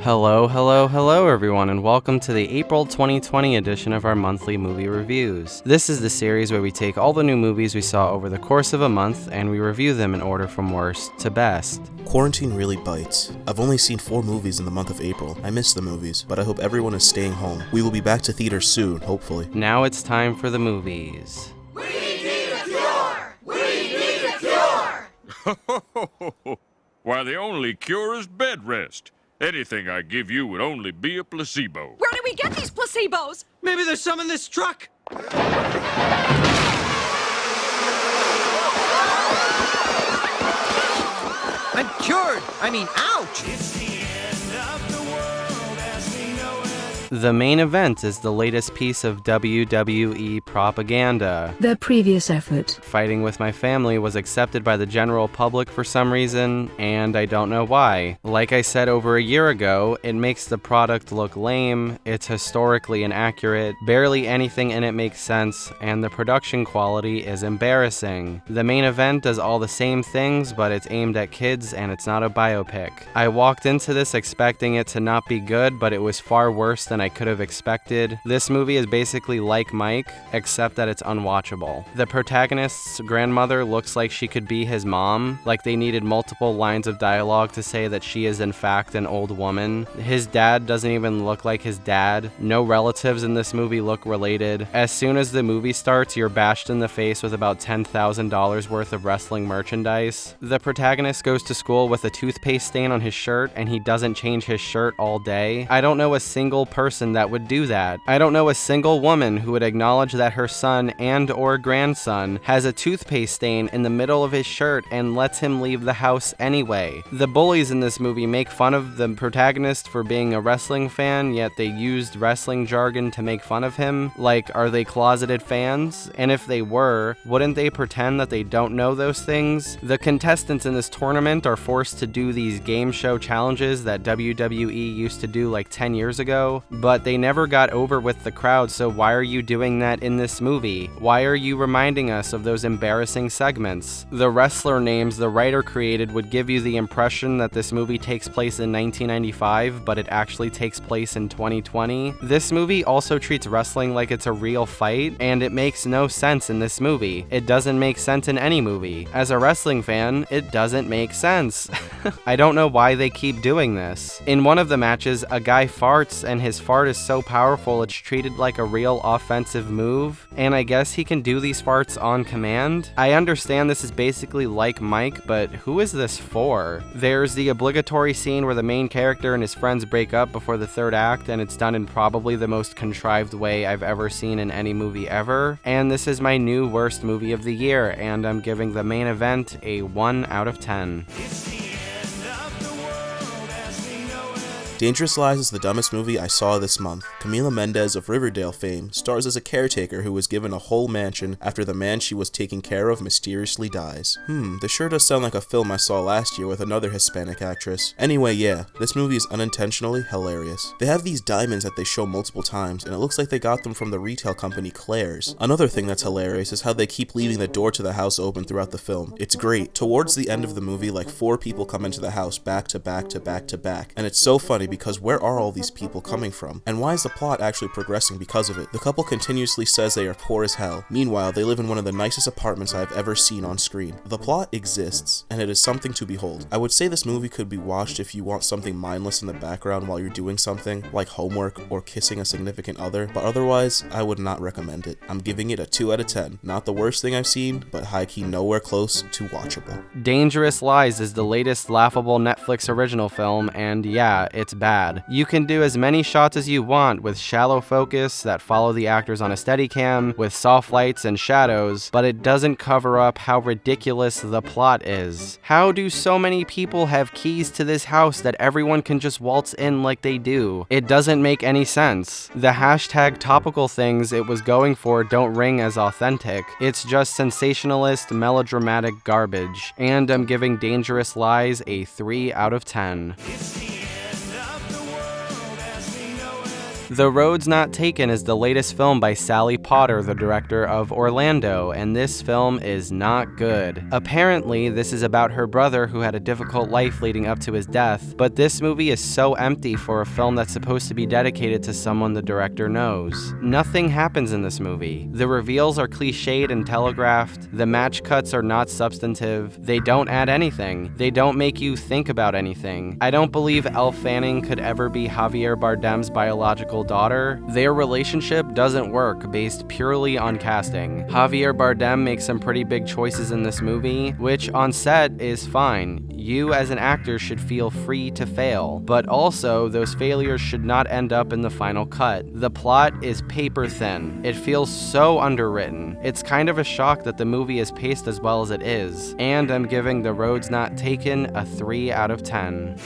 Hello everyone, and welcome to the April 2020 edition of our monthly movie reviews. This is the series where we take all the new movies we saw over the course of a month and we review them in order from worst to best. Quarantine really bites. I've only seen 4 movies in the month of April. I miss the movies, but I hope everyone is staying home. We will be back to theaters soon, hopefully. Now it's time for the movies. We need a cure! We need a cure! Why, the only cure is bed rest. Anything I give you would only be a placebo. Where do we get these placebos? Maybe there's some in this truck. I'm cured. I mean, ouch. It's the end of the world as we know it. The main event is the latest piece of WWE propaganda. Their previous effort. Fighting with my family was accepted by the general public for some reason, and I don't know why. Like I said over a year ago, it makes the product look lame, it's historically inaccurate, barely anything in it makes sense, and the production quality is embarrassing. The main event does all the same things, but it's aimed at kids and it's not a biopic. I walked into this expecting it to not be good, but it was far worse than I could have expected. This movie is basically like Mike, except that it's unwatchable. The protagonist's grandmother looks like she could be his mom, like they needed multiple lines of dialogue to say that she is in fact an old woman. His dad doesn't even look like his dad. No relatives in this movie look related. As soon as the movie starts, you're bashed in the face with about $10,000 worth of wrestling merchandise. The protagonist goes to school with a toothpaste stain on his shirt, and he doesn't change his shirt all day. I don't know a single person that would do that. I don't know a single woman who would acknowledge that her son and or grandson has a toothpaste stain in the middle of his shirt and lets him leave the house anyway. The bullies in this movie make fun of the protagonist for being a wrestling fan, yet they used wrestling jargon to make fun of him. Like, are they closeted fans? And if they were, wouldn't they pretend that they don't know those things? The contestants in this tournament are forced to do these game show challenges that WWE used to do like 10 years ago, but they never got over with the crowd, so why are you doing that in this movie? Why are you reminding us of those embarrassing segments? The wrestler names the writer created would give you the impression that this movie takes place in 1995, but it actually takes place in 2020. This movie also treats wrestling like it's a real fight, and it makes no sense in this movie. It doesn't make sense in any movie. As a wrestling fan, it doesn't make sense. I don't know why they keep doing this. In one of the matches, a guy farts, and his fart is so powerful it's treated like a real offensive move, and I guess he can do these farts on command. I understand this is basically like Mike, but who is this for? There's the obligatory scene where the main character and his friends break up before the third act, and it's done in probably the most contrived way I've ever seen in any movie ever, and this is my new worst movie of the year, and I'm giving the main event a 1 out of 10. It's the end of the world as we know it. Dangerous Lies is the dumbest movie I saw this month. Camila Mendes of Riverdale fame stars as a caretaker who was given a whole mansion after the man she was taking care of mysteriously dies. This sure does sound like a film I saw last year with another Hispanic actress. Anyway, yeah, this movie is unintentionally hilarious. They have these diamonds that they show multiple times, and it looks like they got them from the retail company Claire's. Another thing that's hilarious is how they keep leaving the door to the house open throughout the film. It's great. Towards the end of the movie, like 4 people come into the house back to back to back to back, and it's so funny because where are all these people coming from? And why is the plot actually progressing because of it? The couple continuously says they are poor as hell. Meanwhile, they live in one of the nicest apartments I have ever seen on screen. The plot exists, and it is something to behold. I would say this movie could be watched if you want something mindless in the background while you're doing something, like homework or kissing a significant other, but otherwise, I would not recommend it. I'm giving it a 2 out of 10. Not the worst thing I've seen, but high-key nowhere close to watchable. Dangerous Lies is the latest laughable Netflix original film, and yeah, it's bad. You can do as many shots as you want with shallow focus that follow the actors on a Steadicam, with soft lights and shadows, but it doesn't cover up how ridiculous the plot is. How do so many people have keys to this house that everyone can just waltz in like they do? It doesn't make any sense. The hashtag topical things it was going for don't ring as authentic. It's just sensationalist, melodramatic garbage. And I'm giving Dangerous Lies a 3 out of 10. It's the end of the world as we know it. The Road's Not Taken is the latest film by Sally Potter, the director of Orlando, and this film is not good. Apparently, this is about her brother who had a difficult life leading up to his death, but this movie is so empty for a film that's supposed to be dedicated to someone the director knows. Nothing happens in this movie. The reveals are cliched and telegraphed, the match cuts are not substantive, they don't add anything, they don't make you think about anything. I don't believe Elle Fanning could ever be Javier Bardem's biological daughter. Their relationship doesn't work based purely on casting. Javier Bardem makes some pretty big choices in this movie, which on set is fine. You as an actor should feel free to fail, but also those failures should not end up in the final cut. The plot is paper thin. It feels so underwritten. It's kind of a shock that the movie is paced as well as it is, and I'm giving The Road's Not Taken a 3 out of 10.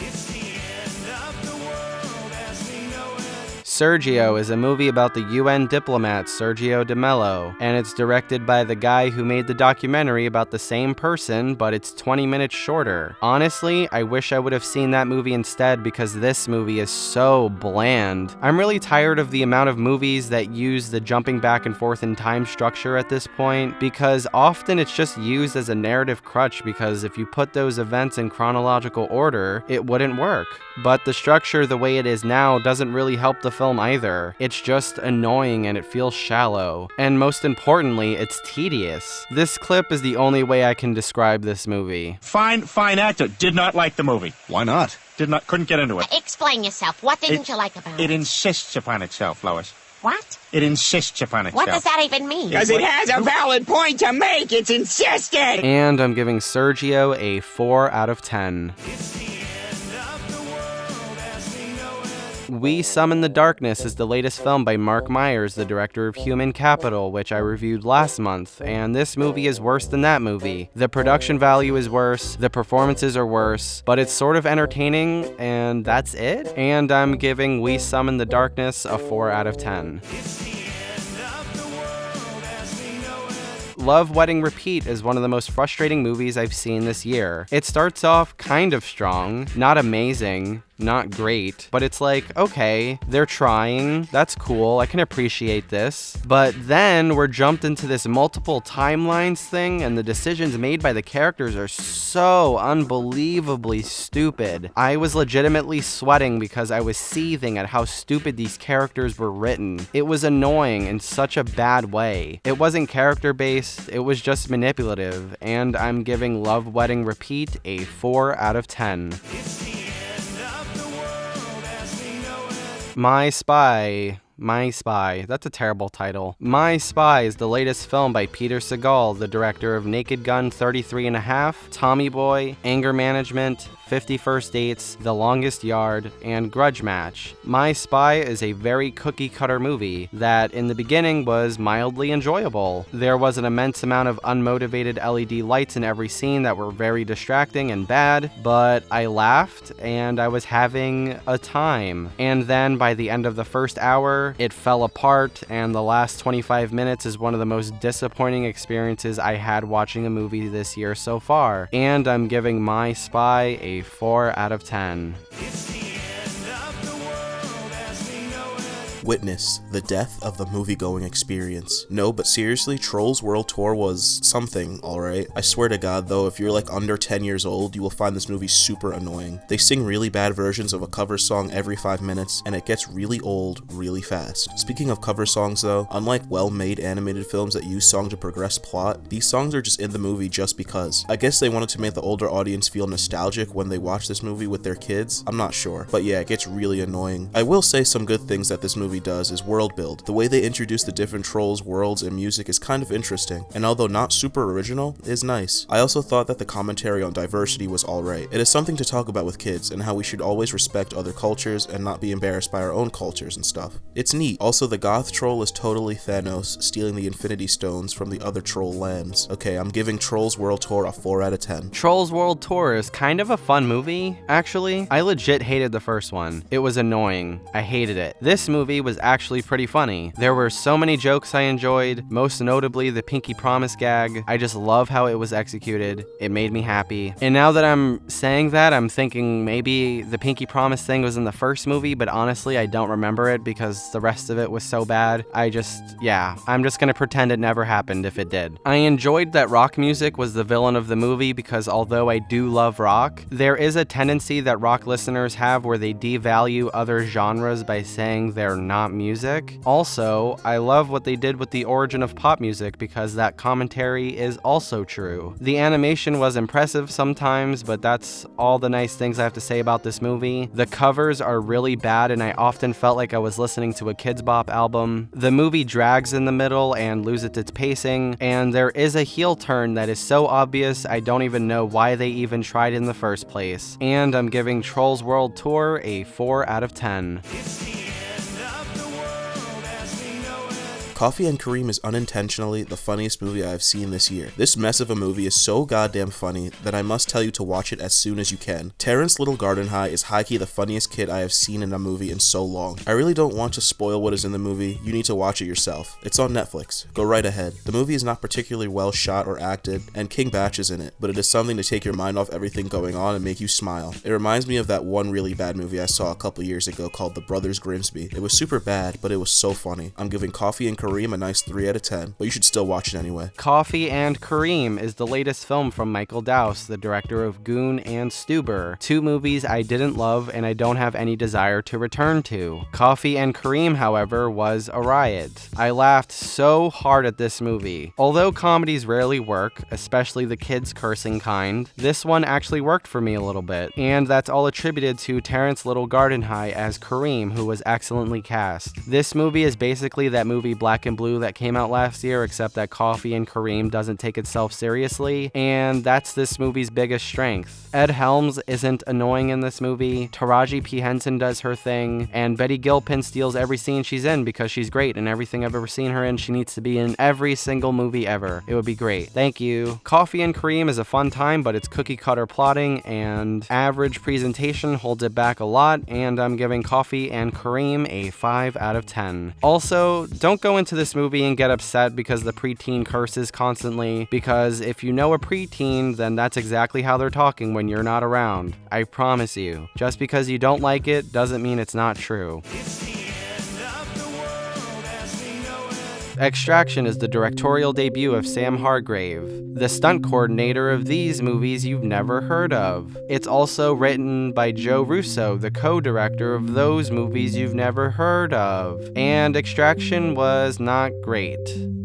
Sergio is a movie about the UN diplomat Sergio de Mello, and it's directed by the guy who made the documentary about the same person, but it's 20 minutes shorter. Honestly, I wish I would have seen that movie instead because this movie is so bland. I'm really tired of the amount of movies that use the jumping back and forth in time structure at this point, because often it's just used as a narrative crutch because if you put those events in chronological order, it wouldn't work. But the structure the way it is now doesn't really help the film either. It's just annoying and it feels shallow. And most importantly, it's tedious. This clip is the only way I can describe this movie. Fine actor. Did not like the movie. Why not? Couldn't get into it. Explain yourself. What didn't you like about it? It insists upon itself, Lois. What? It insists upon itself. What does that even mean? Because it has a valid point to make. It's insisting. And I'm giving Sergio a 4 out of 10. We Summon the Darkness is the latest film by Mark Myers, the director of Human Capital, which I reviewed last month, and this movie is worse than that movie. The production value is worse, the performances are worse, but it's sort of entertaining, and that's it? And I'm giving We Summon the Darkness a 4 out of 10. Love, Wedding, Repeat is one of the most frustrating movies I've seen this year. It starts off kind of strong, not amazing, not great, but it's like, okay, they're trying, that's cool, I can appreciate this. But then we're jumped into this multiple timelines thing, and the decisions made by the characters are so unbelievably stupid. I was legitimately sweating because I was seething at how stupid these characters were written. It was annoying in such a bad way. It wasn't character-based, it was just manipulative, and I'm giving Love, Wedding, Repeat a 4 out of 10. My Spy. That's a terrible title. My Spy is the latest film by Peter Segal, the director of Naked Gun 33.5, Tommy Boy, Anger Management, 50 First Dates, The Longest Yard, and Grudge Match. My Spy is a very cookie-cutter movie that in the beginning was mildly enjoyable. There was an immense amount of unmotivated LED lights in every scene that were very distracting and bad, but I laughed and I was having a time. And then by the end of the first hour, it fell apart, and the last 25 minutes is one of the most disappointing experiences I had watching a movie this year so far. And I'm giving My Spy a 4 out of 10. Witness the death of the movie-going experience. No, but seriously, Trolls World Tour was something, alright? I swear to God, though, if you're like under 10 years old, you will find this movie super annoying. They sing really bad versions of a cover song every 5 minutes, and it gets really old really fast. Speaking of cover songs, though, unlike well-made animated films that use song to progress plot, these songs are just in the movie just because. I guess they wanted to make the older audience feel nostalgic when they watch this movie with their kids. I'm not sure, but yeah, it gets really annoying. I will say some good things that this movie does is world build. The way they introduce the different trolls, worlds, and music is kind of interesting, and although not super original, is nice. I also thought that the commentary on diversity was alright. It is something to talk about with kids, and how we should always respect other cultures and not be embarrassed by our own cultures and stuff. It's neat. Also, the goth troll is totally Thanos stealing the Infinity Stones from the other troll lands. Okay, I'm giving Trolls World Tour a 4 out of 10. Trolls World Tour is kind of a fun movie, actually. I legit hated the first one. It was annoying. I hated it. This movie was actually pretty funny. There were so many jokes I enjoyed, most notably the Pinky Promise gag. I just love how it was executed. It made me happy. And now that I'm saying that, I'm thinking maybe the Pinky Promise thing was in the first movie, but honestly, I don't remember it because the rest of it was so bad. I'm just gonna pretend it never happened if it did. I enjoyed that rock music was the villain of the movie because although I do love rock, there is a tendency that rock listeners have where they devalue other genres by saying they're not music. Also, I love what they did with the origin of pop music because that commentary is also true. The animation was impressive sometimes, but that's all the nice things I have to say about this movie. The covers are really bad and I often felt like I was listening to a Kidz Bop album. The movie drags in the middle and loses its pacing, and there is a heel turn that is so obvious I don't even know why they even tried in the first place. And I'm giving Trolls World Tour a 4 out of 10. Coffee and Kareem is unintentionally the funniest movie I have seen this year. This mess of a movie is so goddamn funny that I must tell you to watch it as soon as you can. Terrence Little Garden High is high-key the funniest kid I have seen in a movie in so long. I really don't want to spoil what is in the movie, you need to watch it yourself. It's on Netflix, go right ahead. The movie is not particularly well shot or acted, and King Batch is in it, but it is something to take your mind off everything going on and make you smile. It reminds me of that one really bad movie I saw a couple years ago called The Brothers Grimsby. It was super bad, but it was so funny. I'm giving Coffee and Kareem a nice 3 out of 10, but you should still watch it anyway. Coffee and Kareem is the latest film from Michael Dowse, the director of Goon and Stuber, 2 movies I didn't love and I don't have any desire to return to. Coffee and Kareem, however, was a riot. I laughed so hard at this movie. Although comedies rarely work, especially the kids cursing kind, this one actually worked for me a little bit, and that's all attributed to Terrence Little Garden High as Kareem, who was excellently cast. This movie is basically that movie Black and Blue that came out last year, except that Coffee and Kareem doesn't take itself seriously, and that's this movie's biggest strength. Ed Helms isn't annoying in this movie, Taraji P. Henson does her thing, and Betty Gilpin steals every scene she's in because she's great, and everything I've ever seen her in, she needs to be in every single movie ever. It would be great. Thank you. Coffee and Kareem is a fun time, but it's cookie cutter plotting, and average presentation holds it back a lot, and I'm giving Coffee and Kareem a 5 out of 10. Also, don't go into this movie and get upset because the preteen curses constantly, because if you know a preteen, then that's exactly how they're talking when you're not around. I promise you. Just because you don't like it doesn't mean it's not true. Extraction is the directorial debut of Sam Hargrave, the stunt coordinator of these movies you've never heard of. It's also written by Joe Russo, the co-director of those movies you've never heard of. And Extraction was not great,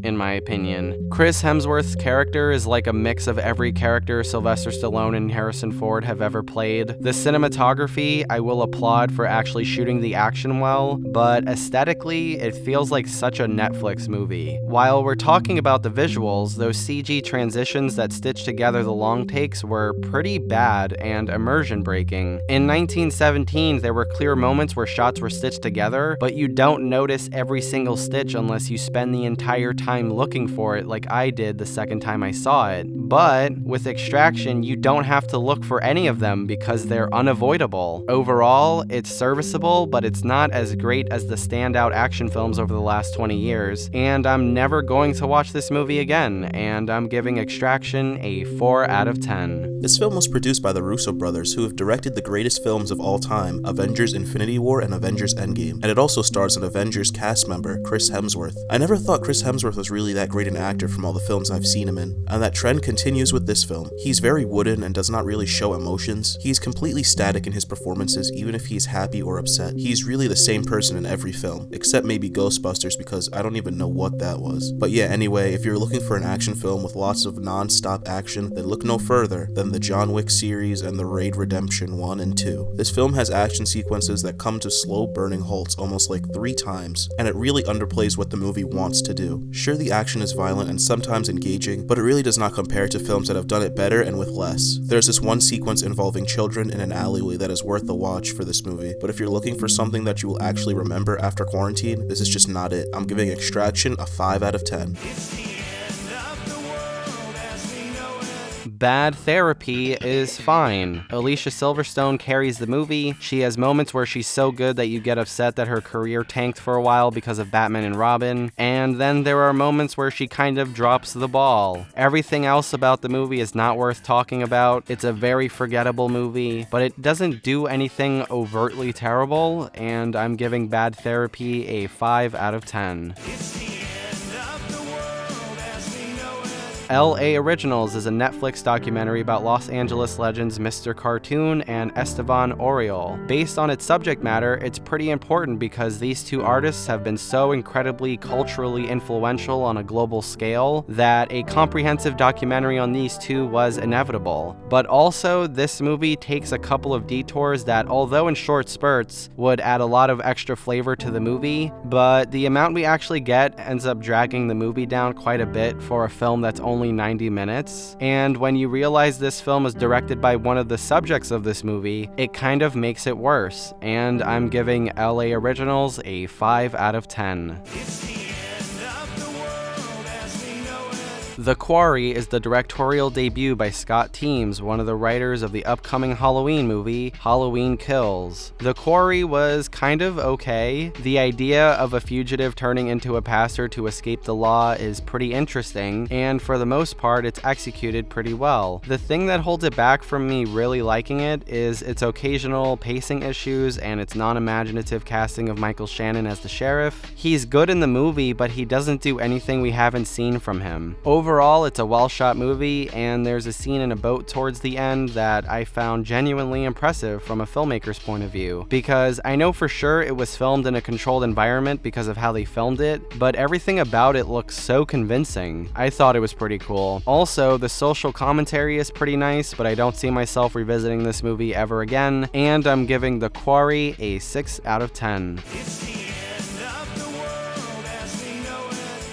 in my opinion. Chris Hemsworth's character is like a mix of every character Sylvester Stallone and Harrison Ford have ever played. The cinematography, I will applaud for actually shooting the action well, but aesthetically, it feels like such a Netflix movie. While we're talking about the visuals, those CG transitions that stitched together the long takes were pretty bad and immersion breaking. In 1917, there were clear moments where shots were stitched together, but you don't notice every single stitch unless you spend the entire time looking for it like I did the second time I saw it. But with Extraction, you don't have to look for any of them because they're unavoidable. Overall, it's serviceable, but it's not as great as the standout action films over the last 20 years, and I'm never going to watch this movie again, and I'm giving Extraction a 4 out of 10. This film was produced by the Russo brothers, who have directed the greatest films of all time, Avengers Infinity War and Avengers Endgame, and it also stars an Avengers cast member, Chris Hemsworth. I never thought Chris Hemsworth was really that great an actor from all the films I've seen him in, and that trend continues with this film. He's very wooden and does not really show emotions. He's completely static in his performances, even if he's happy or upset. He's really the same person in every film, except maybe Ghostbusters, because I don't even know what that was. But yeah, anyway, if you're looking for an action film with lots of non-stop action, then look no further than the John Wick series and the Raid Redemption 1 and 2. This film has action sequences that come to slow burning halts almost like 3 times, and it really underplays what the movie wants to do. Sure, the action is violent and sometimes engaging, but it really does not compare to films that have done it better and with less. There's this one sequence involving children in an alleyway that is worth the watch for this movie, but if you're looking for something that you will actually remember after quarantine, this is just not it. I'm giving Extraction a 5 out of 10. Bad Therapy is fine. Alicia Silverstone carries the movie. She has moments where she's so good that you get upset that her career tanked for a while because of Batman and Robin, and then there are moments where she kind of drops the ball. Everything else about the movie is not worth talking about. It's a very forgettable movie, but it doesn't do anything overtly terrible, and I'm giving Bad Therapy a 5 out of 10. L.A. Originals is a Netflix documentary about Los Angeles legends Mr. Cartoon and Esteban Oriol. Based on its subject matter, it's pretty important because these two artists have been so incredibly culturally influential on a global scale that a comprehensive documentary on these two was inevitable. But also, this movie takes a couple of detours that, although in short spurts, would add a lot of extra flavor to the movie, but the amount we actually get ends up dragging the movie down quite a bit for a film that's only 90 minutes, and when you realize this film is directed by one of the subjects of this movie, it kind of makes it worse, and I'm giving LA Originals a 5 out of 10. The Quarry is the directorial debut by Scott Teems, one of the writers of the upcoming Halloween movie, Halloween Kills. The Quarry was kind of okay. The idea of a fugitive turning into a pastor to escape the law is pretty interesting, and for the most part, it's executed pretty well. The thing that holds it back from me really liking it is its occasional pacing issues and its non-imaginative casting of Michael Shannon as the sheriff. He's good in the movie, but he doesn't do anything we haven't seen from him. Overall, it's a well-shot movie, and there's a scene in a boat towards the end that I found genuinely impressive from a filmmaker's point of view, because I know for sure it was filmed in a controlled environment because of how they filmed it, but everything about it looks so convincing. I thought it was pretty cool. Also, the social commentary is pretty nice, but I don't see myself revisiting this movie ever again, and I'm giving The Quarry a 6 out of 10.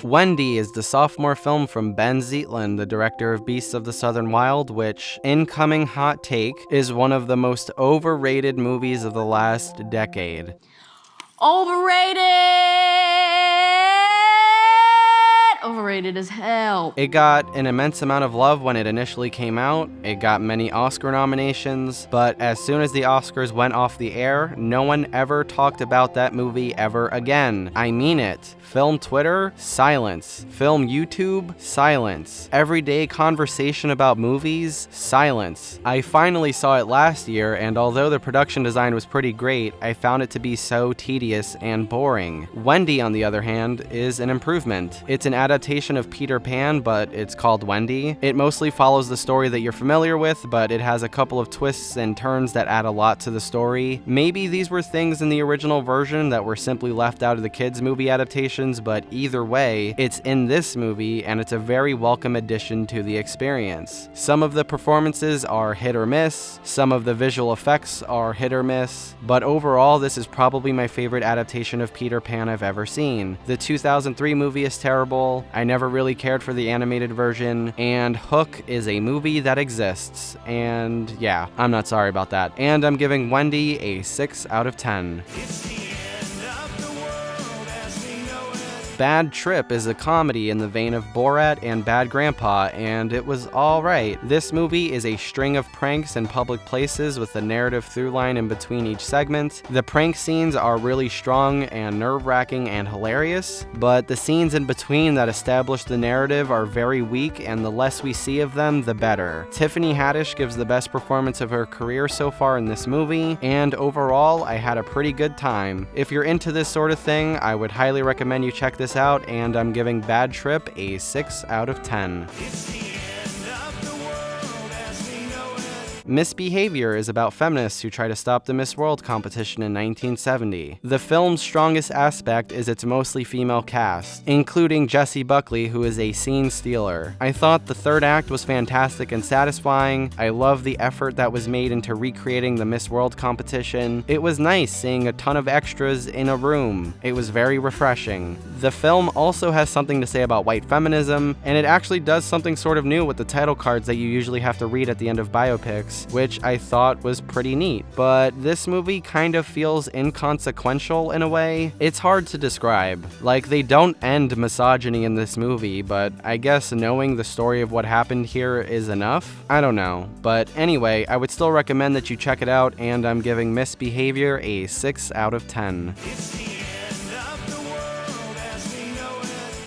Wendy is the sophomore film from Ben Zeitlin, the director of Beasts of the Southern Wild, which, incoming hot take, is one of the most overrated movies of the last decade. Overrated! Overrated as hell. It got an immense amount of love when it initially came out, it got many Oscar nominations, but as soon as the Oscars went off the air, no one ever talked about that movie ever again. I mean it. Film Twitter, silence. Film YouTube, silence. Everyday conversation about movies, silence. I finally saw it last year, and although the production design was pretty great, I found it to be so tedious and boring. Wendy, on the other hand, is an improvement. It's an adaptation of Peter Pan, but it's called Wendy. It mostly follows the story that you're familiar with, but it has a couple of twists and turns that add a lot to the story. Maybe these were things in the original version that were simply left out of the kids' movie adaptations, but either way, it's in this movie, and it's a very welcome addition to the experience. Some of the performances are hit or miss, some of the visual effects are hit or miss, but overall, this is probably my favorite adaptation of Peter Pan I've ever seen. The 2003 movie is terrible, I never really cared for the animated version, and Hook is a movie that exists, and yeah, I'm not sorry about that. And I'm giving Wendy a 6 out of 10. Bad Trip is a comedy in the vein of Borat and Bad Grandpa, and it was alright. This movie is a string of pranks in public places with a narrative through line in between each segment. The prank scenes are really strong and nerve-wracking and hilarious, but the scenes in between that establish the narrative are very weak, and the less we see of them, the better. Tiffany Haddish gives the best performance of her career so far in this movie, and overall, I had a pretty good time. If you're into this sort of thing, I would highly recommend you check this out, and I'm giving Bad Trip a 6 out of 10. Misbehavior is about feminists who try to stop the Miss World competition in 1970. The film's strongest aspect is its mostly female cast, including Jessie Buckley, who is a scene stealer. I thought the third act was fantastic and satisfying. I love the effort that was made into recreating the Miss World competition. It was nice seeing a ton of extras in a room. It was very refreshing. The film also has something to say about white feminism, and it actually does something sort of new with the title cards that you usually have to read at the end of biopics. universe, which I thought was pretty neat. But this movie kind of feels inconsequential in a way. It's hard to describe. Like, they don't end misogyny in this movie, but I guess knowing the story of what happened here is enough? I don't know. But anyway, I would still recommend that you check it out, and I'm giving Misbehavior a 6 out of 10.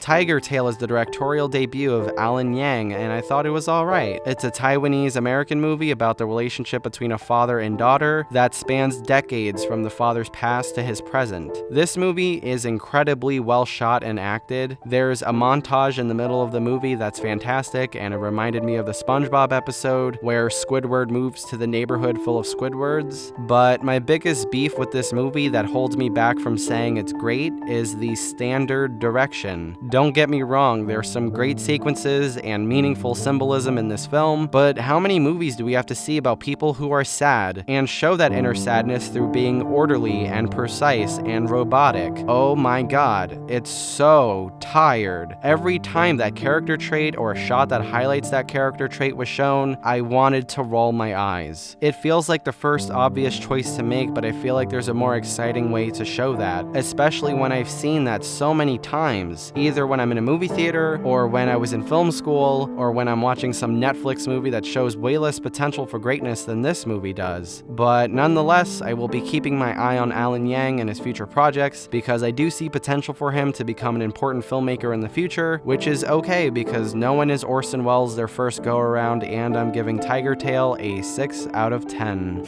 Tigertail is the directorial debut of Alan Yang, and I thought it was alright. It's a Taiwanese-American movie about the relationship between a father and daughter that spans decades from the father's past to his present. This movie is incredibly well shot and acted. There's a montage in the middle of the movie that's fantastic, and it reminded me of the SpongeBob episode where Squidward moves to the neighborhood full of Squidwards. But my biggest beef with this movie that holds me back from saying it's great is the standard direction. Don't get me wrong, there's some great sequences and meaningful symbolism in this film, but how many movies do we have to see about people who are sad and show that inner sadness through being orderly and precise and robotic? Oh my god, it's so tired. Every time that character trait or a shot that highlights that character trait was shown, I wanted to roll my eyes. It feels like the first obvious choice to make, but I feel like there's a more exciting way to show that, especially when I've seen that so many times, either when I'm in a movie theater, or when I was in film school, or when I'm watching some Netflix movie that shows way less potential for greatness than this movie does. But nonetheless, I will be keeping my eye on Alan Yang and his future projects, because I do see potential for him to become an important filmmaker in the future, which is okay because no one is Orson Welles their first go around, and I'm giving Tigertail a 6 out of 10.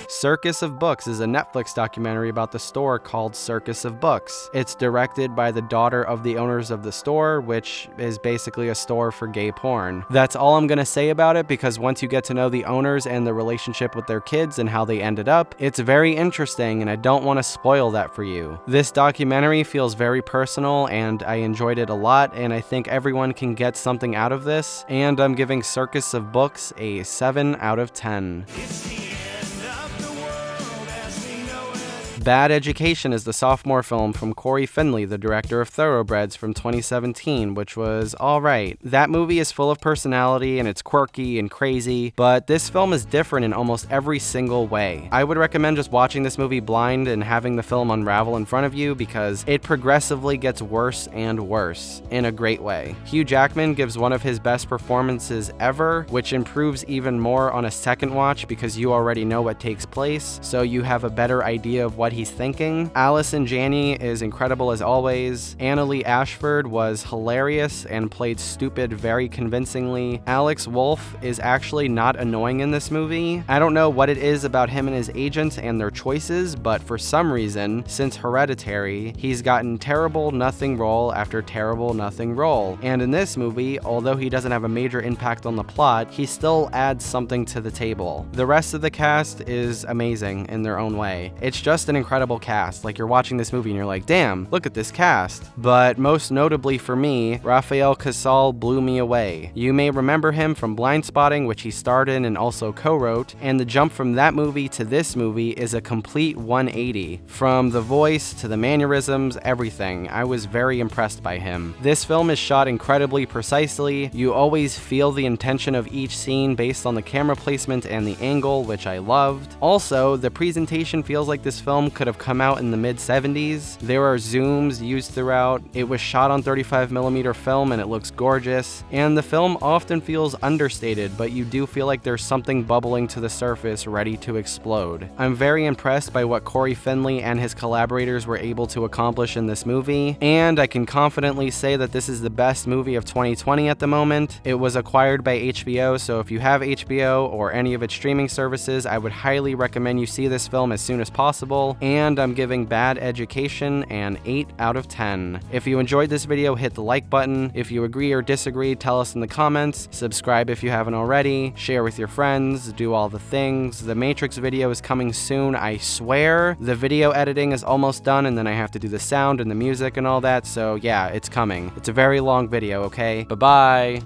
Circus of Books is a Netflix documentary about the store called Circus of Books. It's directed by the daughter of the owners of the store, which is basically a store for gay porn. That's all I'm gonna say about it, because once you get to know the owners and the relationship with their kids and how they ended up, it's very interesting, and I don't want to spoil that for you. This documentary feels very personal, and I enjoyed it a lot, and I think everyone can get something out of this, and I'm giving Circus of Books a 7 out of 10. Bad Education is the sophomore film from Corey Finley, the director of Thoroughbreds from 2017, which was alright. That movie is full of personality and it's quirky and crazy, but this film is different in almost every single way. I would recommend just watching this movie blind and having the film unravel in front of you, because it progressively gets worse and worse in a great way. Hugh Jackman gives one of his best performances ever, which improves even more on a second watch because you already know what takes place, so you have a better idea of what he's thinking. Allison Janney is incredible as always. Annalee Ashford was hilarious and played stupid very convincingly. Alex Wolff is actually not annoying in this movie. I don't know what it is about him and his agent and their choices, but for some reason, since Hereditary, he's gotten terrible nothing role after terrible nothing role. And in this movie, although he doesn't have a major impact on the plot, he still adds something to the table. The rest of the cast is amazing in their own way. It's just an incredible cast. Like, you're watching this movie and you're like, damn, look at this cast. But most notably for me, Rafael Casal blew me away. You may remember him from Blindspotting, which he starred in and also co-wrote, and the jump from that movie to this movie is a complete 180. From the voice to the mannerisms, everything. I was very impressed by him. This film is shot incredibly precisely. You always feel the intention of each scene based on the camera placement and the angle, which I loved. Also, the presentation feels like this film could have come out in the mid-70s. There are zooms used throughout. It was shot on 35mm film and it looks gorgeous. And the film often feels understated, but you do feel like there's something bubbling to the surface ready to explode. I'm very impressed by what Corey Finley and his collaborators were able to accomplish in this movie, and I can confidently say that this is the best movie of 2020 at the moment. It was acquired by HBO, so if you have HBO or any of its streaming services, I would highly recommend you see this film as soon as possible. And I'm giving Bad Education an 8 out of 10. If you enjoyed this video, hit the like button. If you agree or disagree, tell us in the comments. Subscribe if you haven't already. Share with your friends. Do all the things. The Matrix video is coming soon, I swear. The video editing is almost done, and then I have to do the sound and the music and all that, so yeah, it's coming. It's a very long video, okay? Bye-bye.